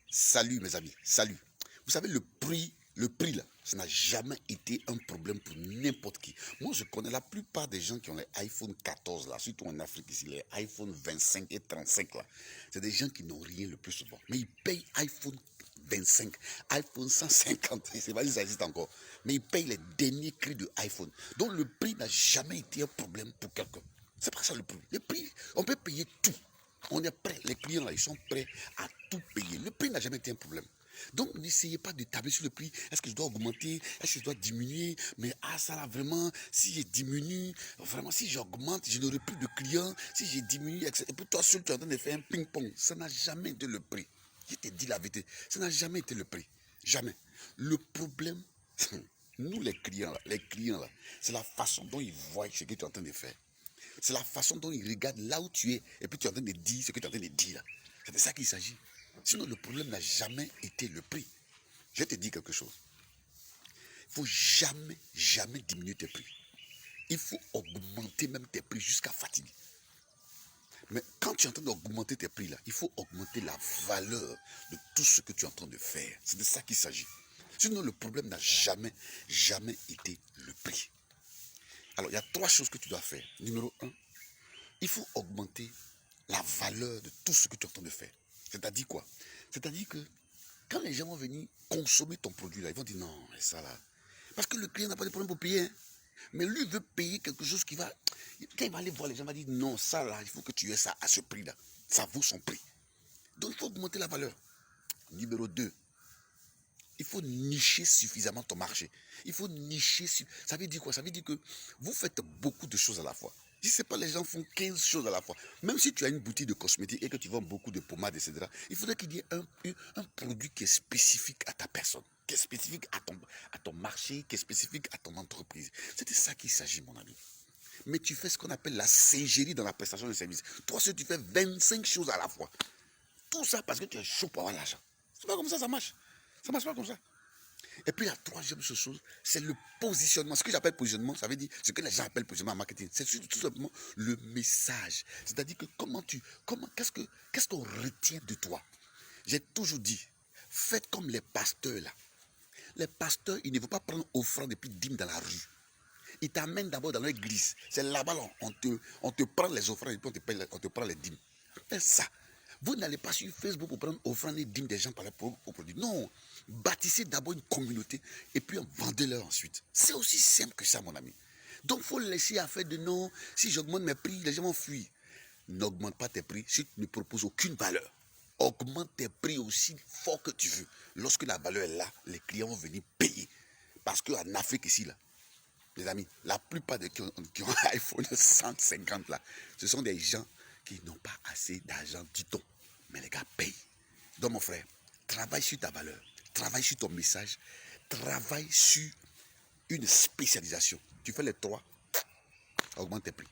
Salut mes amis, salut. Vous savez, le prix là, ça n'a jamais été un problème pour n'importe qui. Moi, je connais la plupart des gens qui ont les iPhone 14 là, surtout en Afrique ici, les iPhone 25 et 35 là. C'est des gens qui n'ont rien le plus souvent. Mais ils payent iPhone 25, iPhone 150, je ne sais pas si ça existe encore. Mais ils payent les derniers cris de iPhone. Donc le prix n'a jamais été un problème pour quelqu'un. C'est pas ça le prix. Le prix, on peut payer tout. On est prêt, les clients là, ils sont prêts à tout payer. Le prix n'a jamais été un problème. Donc n'essayez pas de tabler sur le prix. Est-ce que je dois augmenter? Est-ce que je dois diminuer? Mais ça là vraiment, si je diminue, vraiment si j'augmente, je n'aurai plus de clients. Si je diminue, etc. Et puis toi seul, tu es en train de faire un ping-pong. Ça n'a jamais été le prix. Je te dis la vérité, ça n'a jamais été le prix. Jamais. Le problème, nous les clients là, c'est la façon dont ils voient ce que tu es en train de faire. C'est la façon dont ils regardent là où tu es et puis tu es en train de dire ce que tu es en train de dire là. C'est de ça qu'il s'agit. Sinon, le problème n'a jamais été le prix. Je vais te dire quelque chose. Il ne faut jamais, jamais diminuer tes prix. Il faut augmenter même tes prix jusqu'à fatiguer. Mais quand tu es en train d'augmenter tes prix là, il faut augmenter la valeur de tout ce que tu es en train de faire. C'est de ça qu'il s'agit. Sinon, le problème n'a jamais, jamais été le prix. Alors, il y a 3 choses que tu dois faire. Numéro 1, il faut augmenter la valeur de tout ce que tu es en train de faire. C'est-à-dire quoi? C'est-à-dire que quand les gens vont venir consommer ton produit là, ils vont dire non, mais ça là. Parce que le client n'a pas de problème pour payer. Hein. Mais lui veut payer quelque chose qui va. Quand il va aller voir les gens, il va dire non, ça là, il faut que tu aies ça à ce prix-là. Ça vaut son prix. Donc il faut augmenter la valeur. Numéro 2, il faut nicher suffisamment ton marché. Il faut nicher. Ça veut dire quoi? Ça veut dire que vous faites beaucoup de choses à la fois. Je ne sais pas, les gens font 15 choses à la fois. Même si tu as une boutique de cosmétiques et que tu vends beaucoup de pommades, etc., il faudrait qu'il y ait un produit qui est spécifique à ta personne, qui est spécifique à ton marché, qui est spécifique à ton entreprise. C'est de ça qu'il s'agit, mon ami. Mais tu fais ce qu'on appelle la singerie dans la prestation de service. Toi, si tu fais 25 choses à la fois, tout ça parce que tu es chaud pour avoir l'argent. C'est pas comme ça marche. Ça marche pas comme ça. Et puis la troisième chose, c'est le positionnement. Ce que j'appelle positionnement, ça veut dire ce que les gens appellent positionnement en marketing. C'est tout simplement le message. C'est-à-dire que qu'est-ce qu'on retient de toi? J'ai toujours dit, faites comme les pasteurs là. Les pasteurs, ils ne vont pas prendre offrande et puis dîme dans la rue. Ils t'amènent d'abord dans l'église. C'est là-bas, on te prend les offrandes et puis on te prend les dîmes. Faites ça. Vous n'allez pas sur Facebook pour prendre offrande et dîmes des gens pour produire. Non. Bâtissez d'abord une communauté et puis vendez-leur ensuite. C'est aussi simple que ça, mon ami. Donc, il faut laisser à faire de non. Si j'augmente mes prix, les gens vont fuir. N'augmente pas tes prix si tu ne proposes aucune valeur. Augmente tes prix aussi fort que tu veux. Lorsque la valeur est là, les clients vont venir payer. Parce qu'en Afrique ici, là, les amis, la plupart des qui ont un iPhone 150 là, ce sont des gens qui n'ont pas assez d'argent, dit-on. Mais les gars payent. Donc mon frère, travaille sur ta valeur, travaille sur ton message, travaille sur une spécialisation. Tu fais les 3, augmente tes prix.